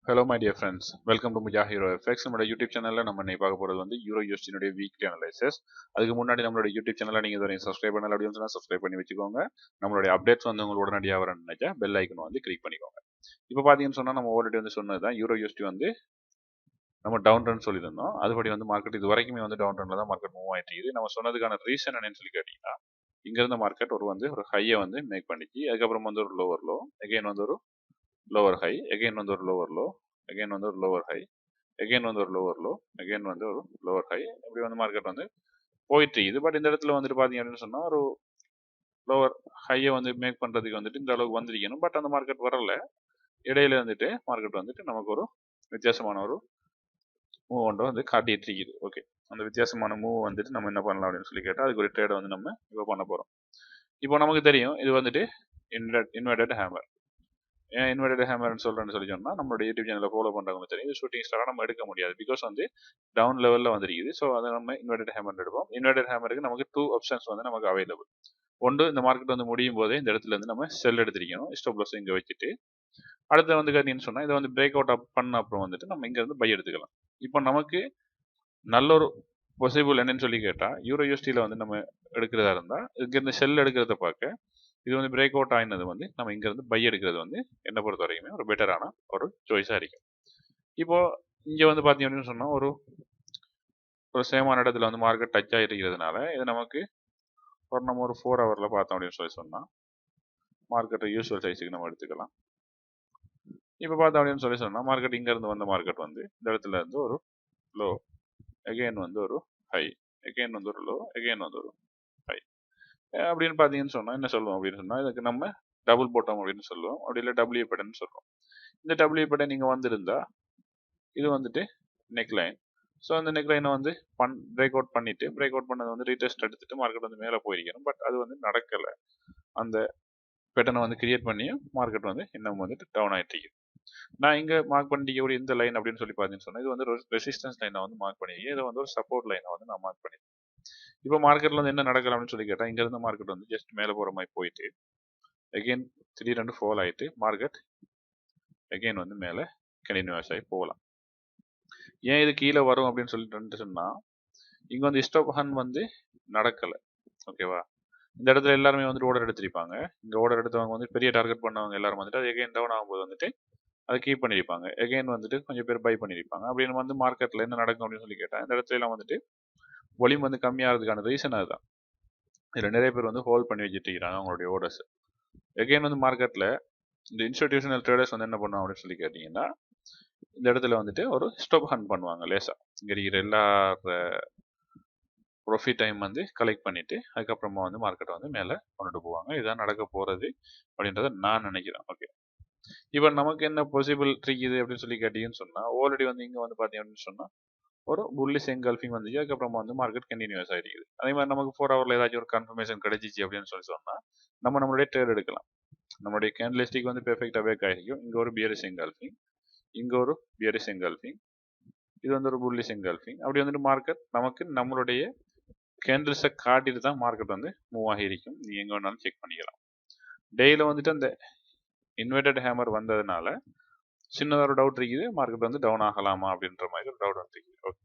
Hello my dear friends, welcome to Mujah Hero FX. நம்மளோட YouTube சேனல்ல நம்ம இன்னைக்கு பார்க்க போறது வந்து யூரோ யூஎஸ்டினுடைய வீக்லி அனலைசிஸ். அதுக்கு முன்னாடி நம்மளோட யூடியூப் சேனலை நீங்க இதுவரை சப்ஸ்கிரைப் பண்ணல அப்படின்னு சொன்னா சப்ஸ்கிரைப் பண்ணி வச்சுக்கோங்க. நம்மளுடைய அப்டேட்ஸ் வந்து உங்களுக்கு உடனடியாக வரணும்னு நினைச்சா பெல் ஐக்கன் வந்து கிளிக் பண்ணிக்கோங்க. இப்போ பாத்தீங்கன்னு சொன்னா நம்ம ஆல்ரெடி வந்து சொன்னதுதான் யூரோ யூஎஸ்டி வந்து நம்ம டவுன் ரன் சொல்லியிருந்தோம். அதுபடி வந்து மார்க்கெட் இது வரைக்குமே வந்து டவுன் ரன்ல தான் மார்க்கெட் மூவ் ஆயிட்டு இருக்குது. நம்ம சொன்னதுக்கான ரீசன் என்னன்னு சொல்லி கேட்டீங்கன்னா, இங்க இருந்த மார்க்கெட் ஒரு ஹையை வந்து மேக் பண்ணிச்சு. அதுக்கப்புறம் வந்து ஒரு லோவர் லோ, அகைன் வந்து ஒரு லோவர் ஹை, அகைன் வந்து ஒரு லோவர் லோ, அகைன் வந்து ஒரு லோவர் ஹை, அகைன் வந்து ஒரு லோவர் லோ, அகைன் வந்து ஒரு லோவர் ஹை. இப்படி வந்து மார்க்கெட் வந்து போயிட்டு இருக்குது. பட் இந்த இடத்துல வந்துட்டு பாத்தீங்க அப்படின்னு சொன்னா ஒரு லோவர் ஹையை வந்து மேக் பண்றதுக்கு வந்துட்டு இந்த அளவுக்கு வந்திருக்கணும். பட் அந்த மார்க்கெட் வரல. இடையில வந்துட்டு மார்க்கெட் வந்துட்டு நமக்கு ஒரு வித்தியாசமான ஒரு மூவ் ஒன்று வந்து காட்டிட்டு இருக்குது. ஓகே, அந்த வித்தியாசமான மூவ் வந்துட்டு நம்ம என்ன பண்ணலாம் அப்படின்னு சொல்லி கேட்டால் அதுக்கு ஒரு ட்ரேடை வந்து நம்ம இப்போ பண்ண போறோம். இப்போ நமக்கு தெரியும் இது வந்துட்டு இன்வெர்டட் ஹேமர். ஏன் இன்வெர்டட் ஹேமர்னு சொல்றேன்னு சொல்லி சொன்னா நம்மளோட யூடியூப் சேனலை ஃபாலோ பண்றவங்க தெரியும். இது ஷூட்டிங் ஸ்டாரா நம்ம எடுக்க முடியாது. பிகாஸ் வந்து டவுன் லெவல்ல வந்துருக்குது. ஸோ அதை நம்ம இன்வெர்டட் ஹேமர் எடுப்போம். இன்வெர்டட் ஹேமருக்கு நமக்கு 2 ஆப்ஷன்ஸ் வந்து நமக்கு அவைலபிள். ஒன்று, இந்த மார்க்கெட் வந்து முடியும் போதே இந்த இடத்துல இருந்து நம்ம செல் எடுத்திருக்கணும், ஸ்டாப் லாஸ் இங்க வச்சுட்டு. அடுத்து வந்து பார்த்தீங்கன்னு சொன்னா இதை வந்து பிரேக் அவுட் பண்ண அப்புறம் வந்துட்டு நம்ம இங்க இருந்து பை எடுத்துக்கலாம். இப்போ நமக்கு நல்ல ஒரு பாசிபிள் என்னன்னு சொல்லி கேட்டா யூரோ யூஎஸ்டியில் வந்து நம்ம எடுக்கிறதா இருந்தா இங்கிருந்து செல் எடுக்கிறத பார்க்க இது வந்து பிரேக் அவுட் ஆயினது வந்து நம்ம இங்கிருந்து பை எடுக்கிறது வந்து என்ன பொறுத்த வரைக்குமே ஒரு பெட்டரான ஒரு சாய்ஸா இருக்கும். இப்போ இங்க வந்து பாத்தீங்கன்னு சொன்னா ஒரு சேமான இடத்துல வந்து மார்க்கெட் டச் ஆகிருக்கிறதுனால இது நமக்கு நம்ம ஒரு 4 ஹவர்ல பார்த்தோம் அப்படின்னு சொல்லி சொன்னா மார்க்கெட்டை யூஸ்வல் சைஸுக்கு நம்ம எடுத்துக்கலாம். இப்போ பார்த்தோம் அப்படின்னு சொல்லி சொன்னா மார்க்கெட் இங்க இருந்து வந்த மார்க்கெட் வந்து இந்த இடத்துல இருந்து ஒரு லோ, அகைன் வந்து ஒரு ஹை, அகைன் வந்து ஒரு லோ, அகைன் வந்து ஒரு ஹை அப்படின்னு பார்த்தீங்கன்னு சொன்னா என்ன சொல்லுவோம் அப்படின்னு சொன்னா இதுக்கு நம்ம டபுள் பாட்டம் அப்படின்னு சொல்லுவோம். அப்படி இல்லை டபிள்யூ பேட்டர்ன் சொல்றோம். இந்த டபிள்யூ பேட்டர்ன் நீங்க வந்திருந்தா இது வந்துட்டு நெக் லைன். ஸோ அந்த நெக் லைனை வந்து பிரேக் அவுட் பண்ணிட்டு பிரேக் அவுட் பண்ணது வந்து ரீடெஸ்ட் எடுத்துட்டு மார்க்கெட் வந்து மேலே போயிருக்கணும். பட் அது வந்து நடக்கலை. அந்த பேட்டர்னை வந்து கிரியேட் பண்ணி மார்க்கெட் வந்து இன்னும் வந்துட்டு டவுன் ஆகிட்டு இருக்கு. நான் இங்க மார்க் பண்ணிக்கக்கூடிய இந்த லைன் அப்படின்னு சொல்லி பார்த்தீங்கன்னு சொன்னா இது வந்து ரெசிஸ்டன்ஸ் லைனை வந்து மார்க் பண்ணிருக்கேன். இதை வந்து ஒரு சப்போர்ட் லைனை வந்து நான் மார்க் பண்ணிருக்கேன். இப்போ மார்க்கெட்ல வந்து என்ன நடக்கலாம் அப்படின்னு சொல்லி கேட்டா இங்க இருந்த மார்க்கெட் வந்து ஜஸ்ட் மேலே போற மாதிரி போயிட்டு அகைன் திடீரென்று ஃபால் ஆயிட்டு மார்க்கெட் அகைன் வந்து மேலே கண்டினியூஸ் ஆகி போகலாம். ஏன் இது கீழே வரும் அப்படின்னு சொல்லிட்டு சொன்னா இங்க வந்து ஸ்டாப் ஹன் வந்து நடக்கல. ஓகேவா, இந்த இடத்துல எல்லாருமே வந்துட்டு ஆர்டர் எடுத்திருப்பாங்க. இங்க ஆர்டர் எடுத்தவங்க வந்து பெரிய டார்கெட் பண்ணவங்க எல்லாரும் வந்துட்டு அது எகைன் டவுன் ஆகும்போது வந்துட்டு அதை கீப் பண்ணிருப்பாங்க. எகைன் வந்துட்டு கொஞ்சம் பேர் பை பண்ணிருப்பாங்க. அப்படின்னு வந்து மார்க்கெட்ல என்ன நடக்கும் அப்படின்னு சொல்லி கேட்டா இந்த இடத்துல எல்லாம் வந்துட்டு வால்யூம் வந்து கம்மியாகிறதுக்கான ரீசன் அதுதான். இதுல நிறைய பேர் வந்து ஹோல்ட் பண்ணி வச்சுட்டு இருக்கிறாங்க அவங்களுடைய ஆர்டர்ஸ். எகைன் வந்து மார்க்கெட்ல இந்த இன்ஸ்டிடியூஷனல் ட்ரேடர்ஸ் வந்து என்ன பண்ணுவாங்க அப்படின்னு சொல்லி கேட்டீங்கன்னா இந்த இடத்துல வந்துட்டு ஒரு ஸ்டாப் ஹன் பண்ணுவாங்க. லேசா இங்க இருக்கிற எல்லா ப்ராஃபிட் டைம் வந்து கலெக்ட் பண்ணிட்டு அதுக்கப்புறமா வந்து மார்க்கெட்டை வந்து மேலே கொண்டுட்டு போவாங்க. இதுதான் நடக்க போறது அப்படின்றத நான் நினைக்கிறேன். ஓகே, இப்போ நமக்கு என்ன பாசிபிள் இருக்குது அப்படின்னு சொல்லி கேட்டீங்கன்னு சொன்னா ஆல்ரெடி வந்து இங்க வந்து பாத்தீங்கன்னு சொன்னா ஒரு புல்லிஷ் என்கல்ஃபிங் வந்துச்சு. அதுக்கப்புறமா வந்து மார்க்கெட் கண்டினியூஸ் ஆயிருக்குது. அதே மாதிரி நமக்கு 4 ஹவர்ல ஏதாச்சும் ஒரு கன்ஃபர்மேஷன் கிடைச்சிச்சு அப்படின்னு சொல்லி சொன்னா நம்ம நம்மளுடைய ட்ரேட் எடுக்கலாம். நம்மளுடைய கேண்டலிஸ்டிக் வந்து பெர்ஃபெக்டா வேக் ஆயிருக்கும். இங்க ஒரு பியரிஷ் என்கல்ஃபிங், இங்க ஒரு பியரிஷ் என்கல்ஃபிங், இது வந்து ஒரு புல்லிஷ் என்கல்ஃபிங். அப்படி வந்துட்டு மார்க்கெட் நமக்கு நம்மளுடைய கேண்டில்ஸை காட்டிட்டு தான் மார்க்கெட் வந்து மூவ் ஆகிருக்கும். நீங்க எங்க வேணாலும் செக் பண்ணிக்கலாம். டெய்ல வந்துட்டு அந்த இன்வெர்டட் ஹேமர் வந்ததுனால சின்னதாக ஒரு டவுட் இருக்குது, மார்க்கெட் வந்து டவுன் ஆகலாமா அப்படின்ற மாதிரி ஒரு டவுட் வந்துருக்கு. ஓகே,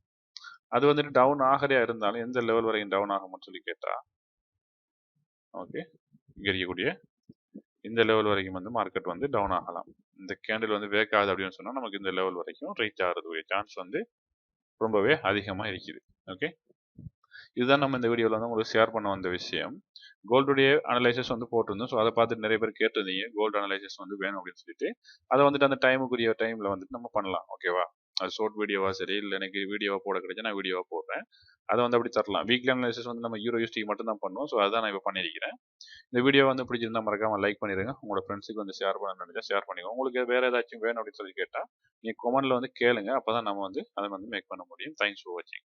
அது வந்துட்டு டவுன் ஆகறையா இருந்தாலும் எந்த லெவல் வரைக்கும் டவுன் ஆகும்னு சொல்லி கேட்டா ஓகே இங்க இருக்கக்கூடிய இந்த லெவல் வரைக்கும் வந்து மார்க்கெட் வந்து டவுன் ஆகலாம். இந்த கேண்டில் வந்து வேக் ஆகுது அப்படின்னு சொன்னா நமக்கு இந்த லெவல் வரைக்கும் ரீச் ஆகிறதுடைய சான்ஸ் வந்து ரொம்பவே அதிகமா இருக்குது. ஓகே, இதுதான் நம்ம இந்த வீடியோவில் வந்து உங்களுக்கு ஷேர் பண்ண வந்த விஷயம். கோல்டுடைய அனலைசிஸ் வந்து போட்டிருந்தோம். ஸோ அதை பார்த்துட்டு நிறைய பேர் கேட்டிருந்தீங்க கோல்டு அனலைசிஸ் வந்து வேணும் அப்படின்னு சொல்லிட்டு. அதை வந்துட்டு அந்த டைமுக்குரிய டைமில் வந்துட்டு நம்ம பண்ணலாம். ஓகேவா, அது ஷார்ட் வீடியோவா சரி இல்லை எனக்கு வீடியோவா போட கிடைச்சா நான் வீடியோவா போடுறேன். அதை வந்து அப்படி தரலாம். வீக்லி அனலைசிஸ் வந்து நம்ம யூரோ யூஎஸ்டி மட்டும் தான் பண்ணுவோம். ஸோ அதான் நான் இப்போ பண்ணியிருக்கிறேன். இந்த வீடியோ வந்து பிடிச்சிருந்தா மறக்காம லைக் பண்ணிடுங்க. உங்களோட ஃப்ரெண்ட்ஸுக்கு வந்து ஷேர் பண்ண நினைச்சா ஷேர் பண்ணிக்கோங்க. உங்களுக்கு வேற ஏதாச்சும் வேணும் அப்படின்னு சொல்லி கேட்டால் நீங்கள் கமெண்ட்ல வந்து கேளுங்க. அப்போ தான் நம்ம வந்து அதை வந்து மேக் பண்ண முடியும். தேங்க்ஸ் ஃபார் வாட்சிங்.